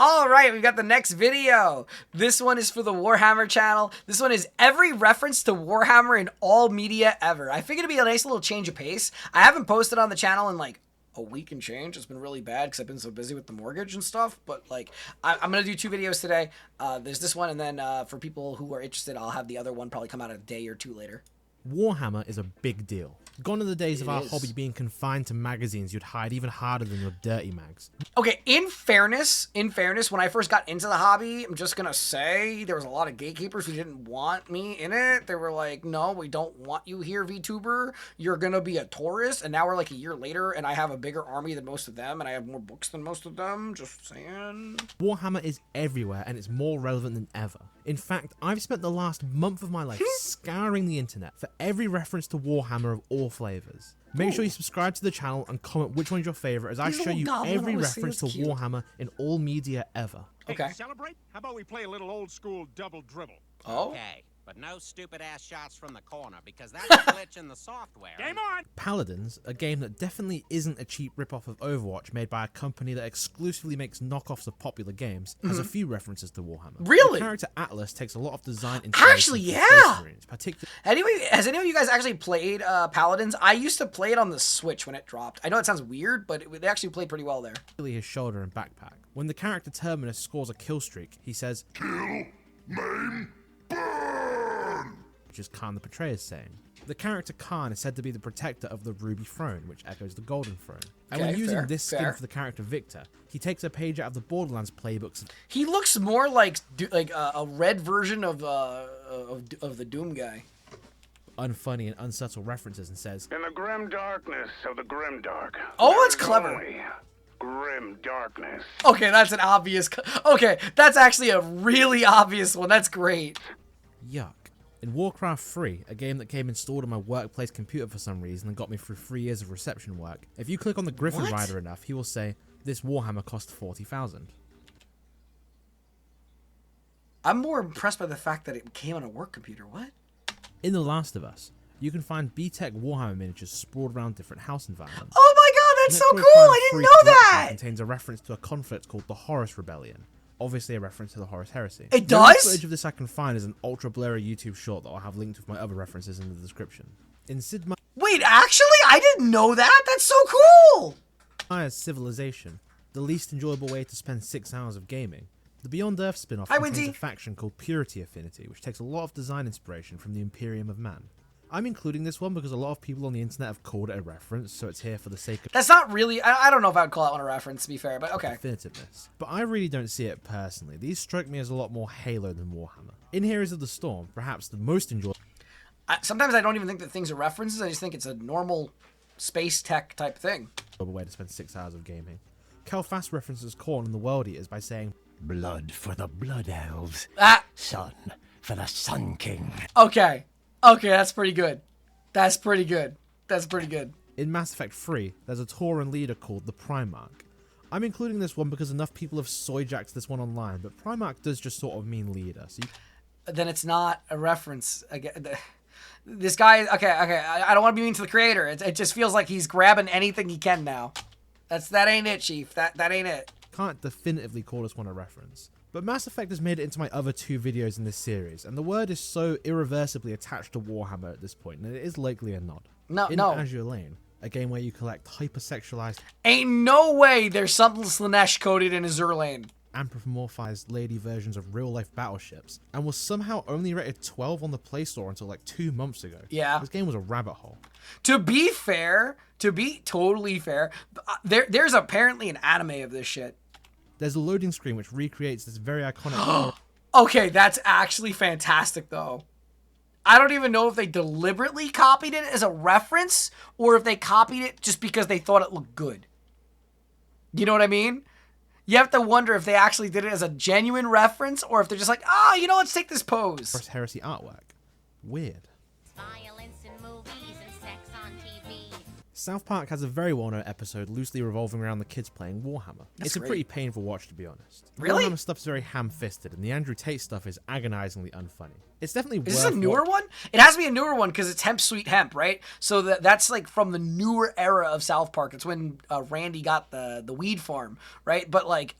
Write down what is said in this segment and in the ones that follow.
All right, we've got the next video. This one is for the Warhammer channel. This one is every reference to Warhammer in all media ever. I figured it'd be a nice little change of pace. I haven't posted on the channel in like a week and change. It's been really bad because I've been so busy with the mortgage and stuff. But like, I'm going to do 2 videos today. There's this one, and then for people who are interested, I'll have the other one probably come out a day or 2 later. Warhammer is a big deal. Gone are the days of our hobby being confined to magazines you'd hide even harder than your dirty mags. Okay, in fairness, when I first got into the hobby, I'm just gonna say there was a lot of gatekeepers who didn't want me in it. They were like, no, we don't want you here, VTuber. You're gonna be a tourist. And now we're like a year later, and I have a bigger army than most of them, and I have more books than most of them. Just saying. Warhammer is everywhere, and it's more relevant than ever. In fact, I've spent the last month of my life scouring the internet for every reference to Warhammer of all flavors. Make sure you subscribe to the channel and comment which one's your favorite as I show you every reference to Warhammer in all media ever. Okay. Hey, celebrate? How about we play a little old school double dribble? Oh. Okay, but no stupid ass shots from the corner because that's a glitch in the software. Game on! Paladins, a game that definitely isn't a cheap ripoff of Overwatch made by a company that exclusively makes knockoffs of popular games, has a few references to Warhammer. Really? The character Atlas takes a lot of design Actually, from yeah! Space Marines, Anyway, has any of you guys actually played Paladins? I used to play it on the Switch when it dropped. I know it sounds weird, but it actually played pretty well there. His shoulder and backpack. When the character Terminus scores a kill streak, he says, "Kill, maim, burn," which is Khan the Betrayer's saying. The character Khan is said to be the protector of the Ruby Throne, which echoes the Golden Throne. And when using this skin for the character Victor, he takes a page out of the Borderlands playbooks. He looks more like a red version of the Doom guy. Unfunny and unsubtle references and says, "In the grim darkness of the grimdark." Oh, that's clever. Grim darkness. Okay, that's an obvious. Okay, that's actually a really obvious one. That's great. Yuck. In Warcraft 3, a game that came installed on my workplace computer for some reason and got me through 3 years of reception work, if you click on the Griffin Rider enough, he will say, "This Warhammer cost 40,000. I'm more impressed by the fact that it came on a work computer. What? In The Last of Us, you can find B-Tech Warhammer miniatures sprawled around different house environments. Oh my god, that's so cool! I didn't know that! Contains a reference to a conflict called the Horus Rebellion. Obviously a reference to the Horus Heresy. It The only does? footage of this I can find is an ultra blurry YouTube short that I'll have linked with my other references in the description. In Sid Wait, actually? I didn't know that? That's so cool! Meier's Civilization, the least enjoyable way to spend 6 hours of gaming, the Beyond Earth spin-off contains a faction called Purity Affinity, which takes a lot of design inspiration from the Imperium of Man. I'm including this one because a lot of people on the internet have called it a reference, so it's here for the sake of... That's not really... I don't know if I would call that one a reference, to be fair, but okay. Definitiveness. But I really don't see it personally. These strike me as a lot more Halo than Warhammer. In Heroes of the Storm, perhaps the most enjoyable... Sometimes I don't even think that things are references, I just think it's a normal space tech type thing. ...way to spend 6 hours of gaming. Kel'Thas references Khorne and the World Eaters by saying, "Blood for the Blood Elves. Sun for the Sun King." Okay. Okay, that's pretty good. That's pretty good. That's pretty good. In Mass Effect 3, there's a Tauren leader called the Primarch. I'm including this one because enough people have soyjacked this one online, but Primarch does just sort of mean leader. So then it's not a reference. Again, this guy, okay, I don't want to be mean to the creator. It just feels like he's grabbing anything he can now. That ain't it, Chief. That ain't it. Can't definitively call this one a reference. But Mass Effect has made it into my other 2 videos in this series, and the word is so irreversibly attached to Warhammer at this point, and it is likely a nod. In Azure Lane, a game where you collect hypersexualized... Ain't no way there's something Slanesh coded in Azure Lane. ...anthropomorphized lady versions of real-life battleships, and was somehow only rated 12 on the Play Store until like 2 months ago. Yeah. This game was a rabbit hole. To be fair, to be totally fair, there's apparently an anime of this shit. There's a loading screen which recreates this very iconic... Okay, that's actually fantastic, though. I don't even know if they deliberately copied it as a reference, or if they copied it just because they thought it looked good. You know what I mean? You have to wonder if they actually did it as a genuine reference, or if they're just like, oh, you know, let's take this pose. First Heresy artwork. Weird. Violence in movies and sex on TV. South Park has a very well-known episode loosely revolving around the kids playing Warhammer. It's a pretty painful watch, to be honest. The Really? Warhammer stuff is very ham-fisted, and the Andrew Tate stuff is agonizingly unfunny. It's definitely worth... Is this a newer one? It has to be a newer one because it's Hemp Sweet Hemp, right? So that's like from the newer era of South Park. It's when Randy got the weed farm, right? But like,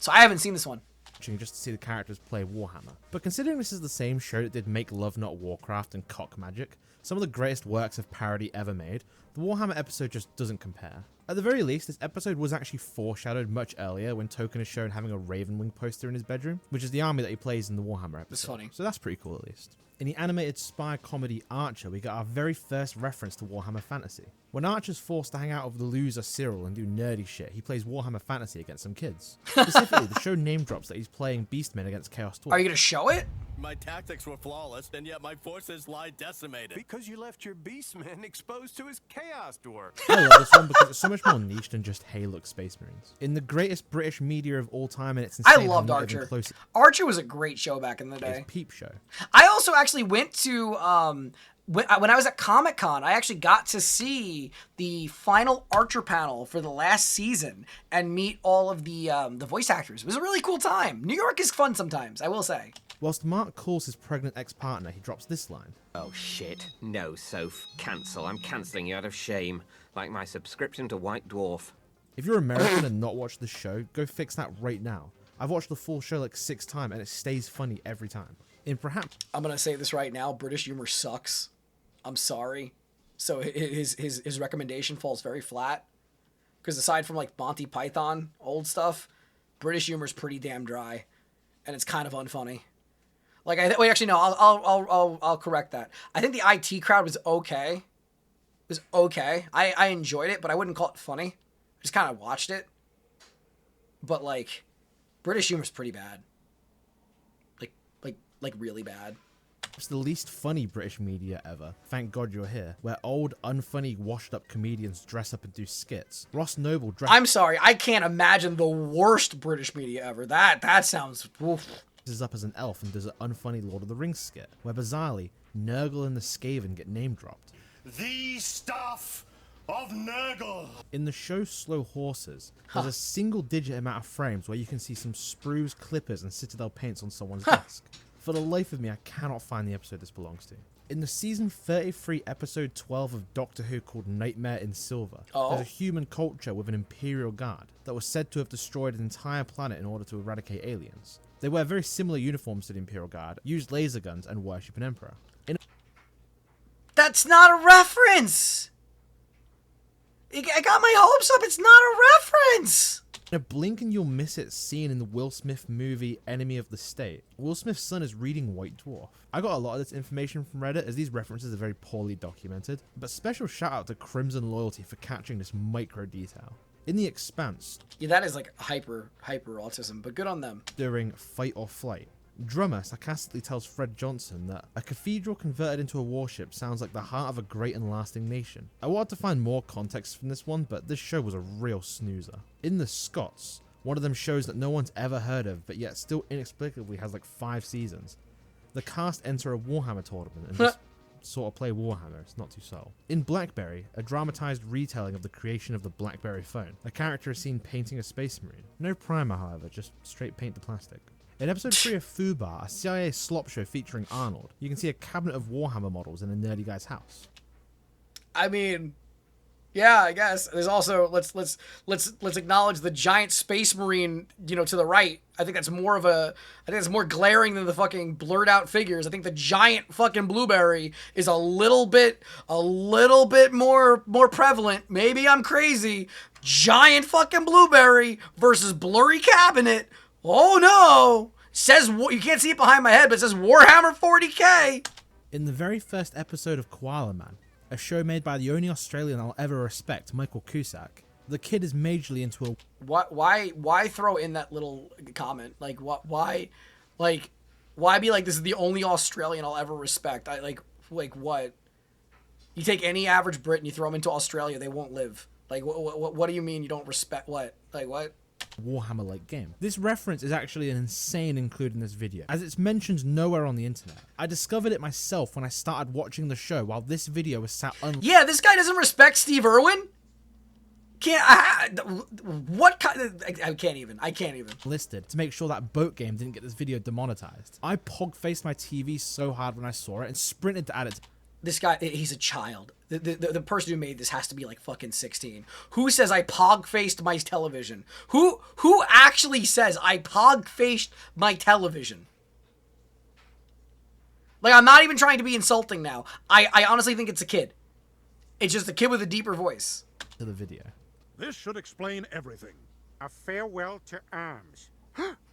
So I haven't seen this one. Just to see the characters play Warhammer. But considering this is the same show that did Make Love Not Warcraft and Cock Magic, some of the greatest works of parody ever made, the Warhammer episode just doesn't compare. At the very least, this episode was actually foreshadowed much earlier when Token is shown having a Ravenwing poster in his bedroom, which is the army that he plays in the Warhammer episode. That's funny. So that's pretty cool at least. In the animated spy comedy Archer, we got our very first reference to Warhammer Fantasy. When Archer's forced to hang out with the loser Cyril and do nerdy shit, he plays Warhammer Fantasy against some kids. Specifically, the show name drops that he's playing Beastmen against Chaos Dwarf. Are you gonna show it? My tactics were flawless, and yet my forces lie decimated. Because you left your beastman exposed to his chaos dwarf. I love this one because it's so much more niche than just hey look Space Marines. In the greatest British media of all time, and it's insane I loved how not Archer. even close Archer was a great show back in the it is day. Peep Show. I also actually went to when I was at Comic-Con, I actually got to see the final Archer panel for the last season and meet all of the voice actors. It was a really cool time. New York is fun sometimes, I will say. Whilst Mark calls his pregnant ex-partner, he drops this line. Oh shit. No, Soph. Cancel. I'm cancelling you out of shame. Like my subscription to White Dwarf. If you're American and not watched the show, go fix that right now. I've watched the full show like 6 times and it stays funny every time. In perhaps... I'm going to say this right now. British humor sucks. I'm sorry. So his recommendation falls very flat. Because aside from like Monty Python, old stuff, British humor is pretty damn dry. And it's kind of unfunny. Like, wait, actually, no, I'll correct that. I think the IT crowd was okay. It was okay. I enjoyed it, but I wouldn't call it funny. I just kind of watched it. But, like, British humor's pretty bad. Like really bad. It's the least funny British media ever. Thank God You're Here, where old, unfunny, washed-up comedians dress up and do skits. Ross Noble I'm sorry, I can't imagine the worst British media ever. That sounds... Oof. dresses up as an elf and does an unfunny Lord of the Rings skit, where bizarrely, Nurgle and the Skaven get name-dropped. The stuff of Nurgle! In the show Slow Horses, there's a single-digit amount of frames where you can see some sprues, clippers, and Citadel paints on someone's desk. For the life of me, I cannot find the episode this belongs to. In the season 33, episode 12 of Doctor Who called Nightmare in Silver, there's a human culture with an Imperial Guard that was said to have destroyed an entire planet in order to eradicate aliens. They wear very similar uniforms to the Imperial Guard, use laser guns, and worship an emperor. That's not a reference! I got my hopes up, it's not a reference! In a blink and you'll miss it scene in the Will Smith movie Enemy of the State, Will Smith's son is reading White Dwarf. I got a lot of this information from Reddit as these references are very poorly documented, but special shout out to Crimson Loyalty for catching this micro detail. In The Expanse, yeah, that is like hyper autism, but good on them. During Fight or Flight, Drummer sarcastically tells Fred Johnson that a cathedral converted into a warship sounds like the heart of a great and lasting nation. I wanted to find more context from this one, but this show was a real snoozer. In The Scots, one of them shows that no one's ever heard of, but yet still inexplicably has like 5 seasons. The cast enter a Warhammer tournament and just sort of play Warhammer, it's not too subtle. In Blackberry, a dramatized retelling of the creation of the Blackberry phone, a character is seen painting a Space Marine. No primer, however, just straight paint the plastic. In episode 3 of Fubar, a CIA slop show featuring Arnold, you can see a cabinet of Warhammer models in a nerdy guy's house. I mean, yeah, I guess. There's also let's acknowledge the giant Space Marine, to the right. I think that's more glaring than the fucking blurred out figures. I think the giant fucking blueberry is a little bit more prevalent. Maybe I'm crazy. Giant fucking blueberry versus blurry cabinet. Oh no! Says you can't see it behind my head, but it says Warhammer 40K. In the very first episode of Koala Man, a show made by the only Australian I'll ever respect, Michael Cusack, the kid is majorly into a... Why throw in that little comment? Like, what? Why be like, this is the only Australian I'll ever respect? Like what? You take any average Brit and you throw them into Australia, they won't live. Like, what do you mean you don't respect what? Like, what? Warhammer-like game. This reference is actually an insane include in this video, as it's mentioned nowhere on the internet. I discovered it myself when I started watching the show while this video was sat Yeah, this guy doesn't respect Steve Irwin? I can't even. listed to make sure that boat game didn't get this video demonetized. I pog-faced my TV so hard when I saw it and sprinted to add it. This guy, he's a child. The person who made this has to be like fucking 16. Who says I pog-faced my television? Who actually says I pog-faced my television? Like, I'm not even trying to be insulting now. I honestly think it's a kid. It's just a kid with a deeper voice. To the video. This should explain everything. A farewell to arms.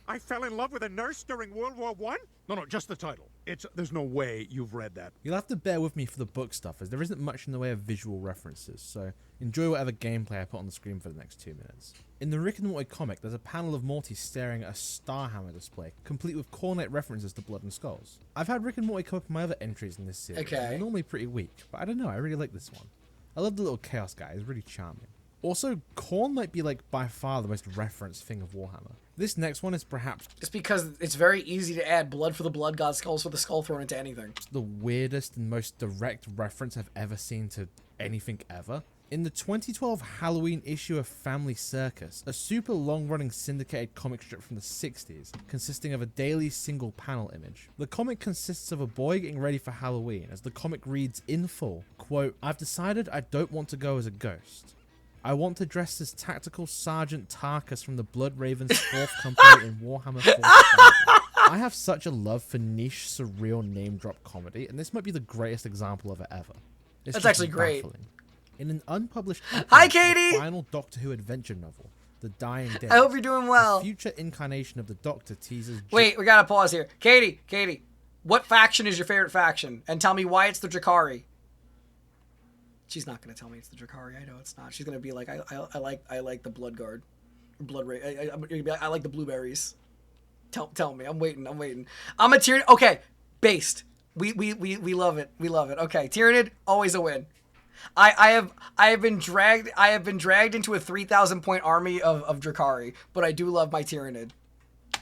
I fell in love with a nurse during World War I? No, just the title. There's no way you've read that. You'll have to bear with me for the book stuff, as there isn't much in the way of visual references, so enjoy whatever gameplay I put on the screen for the next 2 minutes. In the Rick and Morty comic, there's a panel of Morty staring at a Starhammer display, complete with cornet references to Blood and Skulls. I've had Rick and Morty come up in my other entries in this series, and they're normally pretty weak, but I don't know, I really like this one. I love the little chaos guy, he's really charming. Also, Khorne might be like by far the most referenced thing of Warhammer. This next one is perhaps just because it's very easy to add blood for the blood god, skulls for the skull thrown into anything. The weirdest and most direct reference I've ever seen to anything ever. In the 2012 Halloween issue of Family Circus, a super long-running syndicated comic strip from the 60s, consisting of a daily single panel image. The comic consists of a boy getting ready for Halloween, as the comic reads in full, quote, "I've decided I don't want to go as a ghost. I want to dress as Tactical Sergeant Tarkus from the Blood Ravens 4th Company in Warhammer 40,000. I have such a love for niche, surreal name-drop comedy, and this might be the greatest example of it ever. It's That's actually great. In an unpublished Hi, Katie! final Doctor Who adventure novel, The Dying Day. I hope you're doing well. A future incarnation of the Doctor teases... Wait, we gotta pause here. Katie, what faction is your favorite faction? And tell me why it's the Drakari. She's not gonna tell me it's the Drakari. I know it's not. She's gonna be like, I like the Blood Guard, I like the blueberries. Tell me. I'm waiting. I'm a Tyranid. Okay, based. We love it. Okay, Tyranid, always a win. I have been dragged into a 3,000 point army of Drakari, but I do love my Tyranid.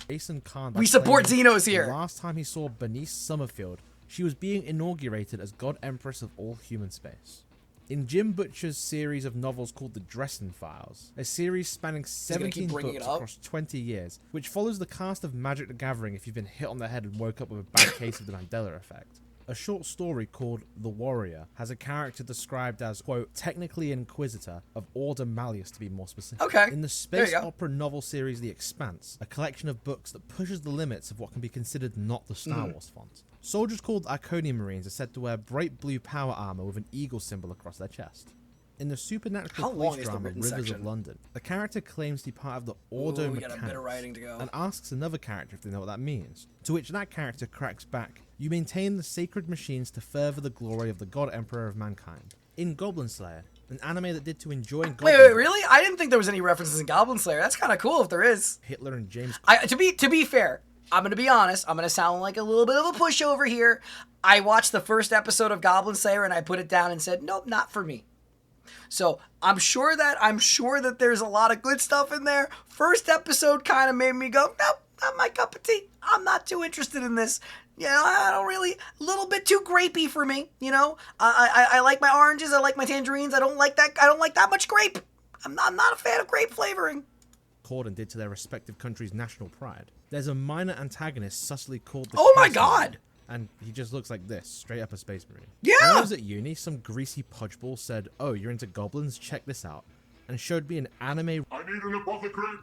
Jason Khan. We support Xenos here. The last time he saw Bernice Summerfield, she was being inaugurated as God Empress of all human space. In Jim Butcher's series of novels called The Dresden Files, a series spanning 17 books across 20 years, which follows the cast of Magic the Gathering if you've been hit on the head and woke up with a bad case of the Mandela effect. A short story called The Warrior has a character described as, quote, technically Inquisitor of Order Malleus to be more specific. Okay. In the space opera novel series The Expanse, a collection of books that pushes the limits of what can be considered not the Star Wars font. Soldiers called Arconia Marines are said to wear bright blue power armor with an eagle symbol across their chest. In the supernatural police drama Rivers of London, a character claims to be part of the Ordo Mechanics and asks another character if they know what that means, to which that character cracks back, "You maintain the sacred machines to further the glory of the God Emperor of mankind." In Goblin Slayer, an anime that did to enjoy Goblin... Wait, really? I didn't think there was any references in Goblin Slayer. That's kind of cool if there is. Hitler and James... To be fair, I'm going to be honest. I'm going to sound like a little bit of a pushover here. I watched the first episode of Goblin Slayer and I put it down and said, nope, not for me. So I'm sure that there's a lot of good stuff in there. First episode kind of made me go, nope, not my cup of tea. I'm not too interested in this. You know, I don't really, a little bit too grapey for me. You know, I like my oranges. I like my tangerines. I don't like that much grape. I'm not a fan of grape flavoring. And did to their respective country's national pride. There's a minor antagonist subtly called the... Oh my god! And he just looks like this, straight up a space marine. Yeah! When I was at uni, some greasy pudgeball said, "Oh, you're into goblins? Check this out," and showed me an anime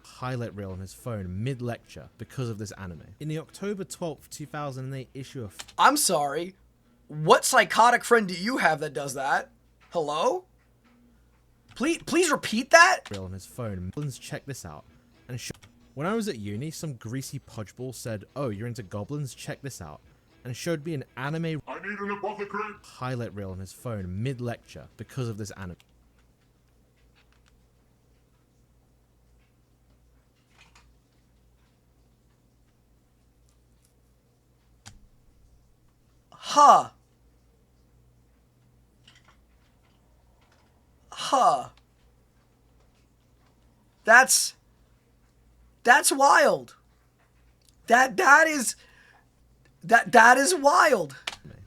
highlight reel on his phone mid-lecture because of this anime. In the October 12th, 2008 issue of... I'm sorry. What psychotic friend do you have that does that? Hello? Please repeat that? ...reel on his phone. Check this out. And when I was at uni, some greasy pudgeball said, "Oh, you're into goblins? Check this out," and showed me an anime highlight reel on his phone mid-lecture because of this anime. Huh. That's wild. That is wild.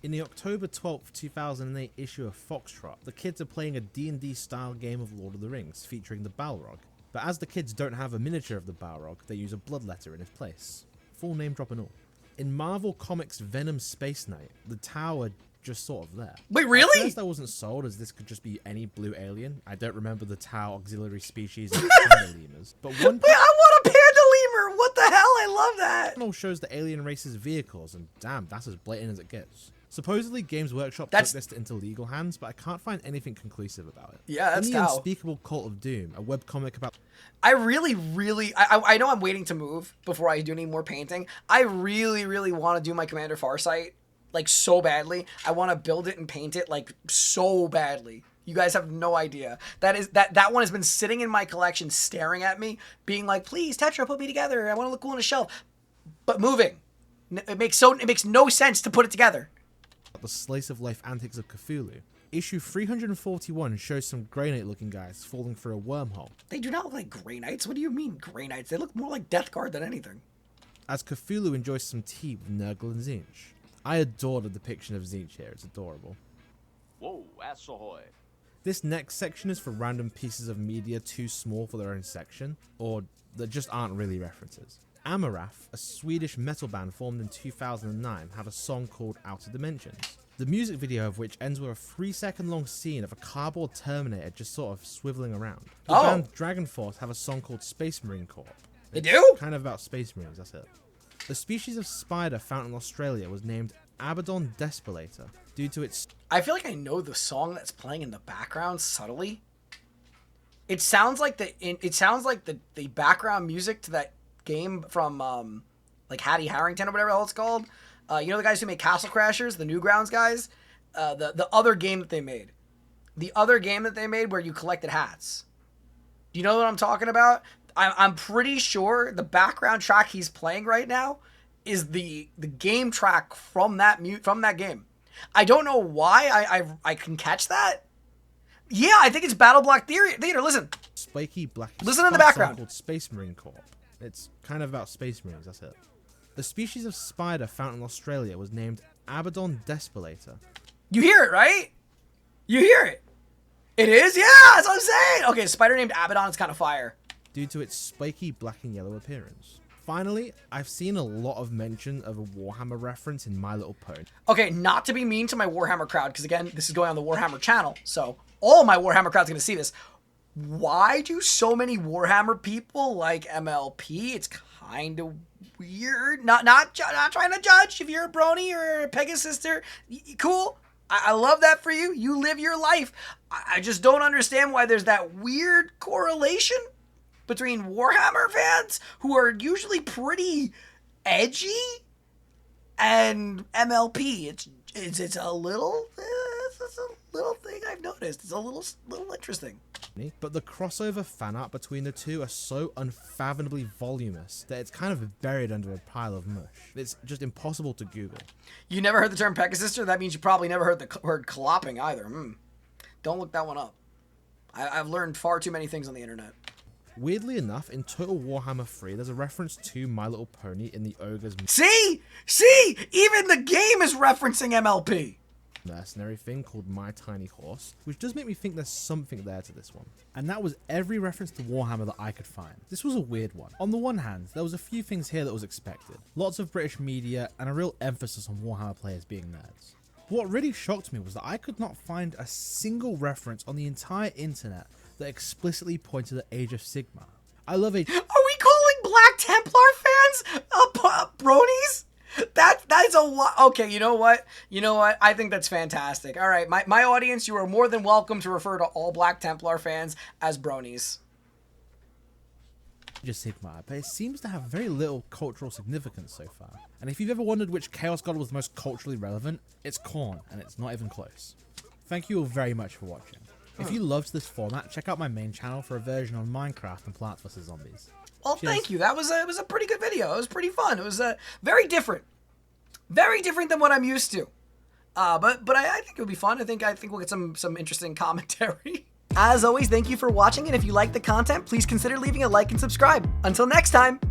In the October 12th, 2008 issue of Foxtrot, the kids are playing a D&D style game of Lord of the Rings featuring the Balrog. But as the kids don't have a miniature of the Balrog, they use a bloodletter in his place. Full name drop and all. In Marvel Comics' Venom Space Knight, the Tower just sort of there. Wait, really? At first I wasn't sold, as this could just be any blue alien. I don't remember the Tau auxiliary species of panda lemurs. But one Wait, I want a panda lemur! What the hell? I love that! panel shows the alien race's vehicles, and damn, that's as blatant as it gets. Supposedly, Games Workshop took this into legal hands, but I can't find anything conclusive about it. Yeah, that's In the Tau. Unspeakable Cult of Doom, a webcomic about... I know I'm waiting to move before I do any more painting. I really want to do my Commander Farsight, like, so badly. I want to build it and paint it, like, so badly. You guys have no idea. That one has been sitting in my collection, staring at me, being like, please, Tetra, put me together. I want to look cool on a shelf. But moving. It makes no sense to put it together. The slice of life antics of Cthulhu. Issue 341 shows some Grey Knight-looking guys falling through a wormhole. They do not look like Grey Knights. What do you mean, Grey Knights? They look more like Death Guard than anything. As Cthulhu enjoys some tea with Nurgle and Zinch. I adore the depiction of Zinch here. It's adorable. Whoa, ass ahoy. This next section is for random pieces of media too small for their own section, or that just aren't really references. Amarath, a Swedish metal band formed in 2009, have a song called Outer Dimensions. The music video of which ends with a 3-second long scene of a cardboard Terminator just sort of swiveling around. The band Dragon Force have a song called Space Marine Corps. They do? Kind of about Space Marines, that's it. The species of spider found in Australia was named Abaddon Despellator due to its... I feel like I know the song that's playing in the background subtly. It sounds like the background music to that game from like Hattie Harrington or whatever the hell it's called. You know the guys who made Castle Crashers, the Newgrounds guys? The other game that they made. The other game that they made where you collected hats. Do you know what I'm talking about? I'm pretty sure the background track he's playing right now is the game track from that game. I don't know why I can catch that. Yeah, I think it's Battle Block Theater. Listen. Spiky black. Listen in the background. Called Space Marine Corps. It's kind of about Space Marines, that's it. The species of spider found in Australia was named Abaddon Despellator. You hear it, right? You hear it. It is? Yeah, that's what I'm saying. Okay, spider named Abaddon is kind of fire. Due to its spiky black and yellow appearance. Finally, I've seen a lot of mention of a Warhammer reference in My Little Pony. Okay, not to be mean to my Warhammer crowd, because again, this is going on the Warhammer channel, so all my Warhammer crowd's going to see this. Why do so many Warhammer people like MLP? It's kind of weird. Not trying to judge if you're a brony or a Pegasus sister. Cool. I love that for you. You live your life. I just don't understand why there's that weird correlation between Warhammer fans, who are usually pretty edgy, and MLP. It's a little thing I've noticed. It's a little interesting. But the crossover fan art between the two are so unfathomably voluminous that it's kind of buried under a pile of mush. It's just impossible to Google. You never heard the term Pegasister? That means you probably never heard the word clopping either. Don't look that one up. I've learned far too many things on the internet. Weirdly enough, in Total Warhammer 3, there's a reference to My Little Pony in the Ogre's... See? Even the game is referencing MLP. ...mercenary thing called My Tiny Horse, which does make me think there's something there to this one. And that was every reference to Warhammer that I could find. This was a weird one. On the one hand, there was a few things here that was expected. Lots of British media and a real emphasis on Warhammer players being nerds. What really shocked me was that I could not find a single reference on the entire internet that explicitly pointed at Age of Sigmar. I love Age... Are we calling Black Templar fans bronies? That's a lot. Okay, you know what? I think that's fantastic. All right, my audience, you are more than welcome to refer to all Black Templar fans as bronies. Age of Sigmar, but it seems to have very little cultural significance so far. And if you've ever wondered which Chaos God was the most culturally relevant, it's Khorne, and it's not even close. Thank you all very much for watching. If you loved this format, check out my main channel for a version on Minecraft and Plants vs. Zombies. Well, cheers. Thank you. It was a pretty good video. It was pretty fun. It was very different. Very different than what I'm used to. But I think it'll be fun. I think we'll get some interesting commentary. As always, thank you for watching, and if you like the content, please consider leaving a like and subscribe. Until next time.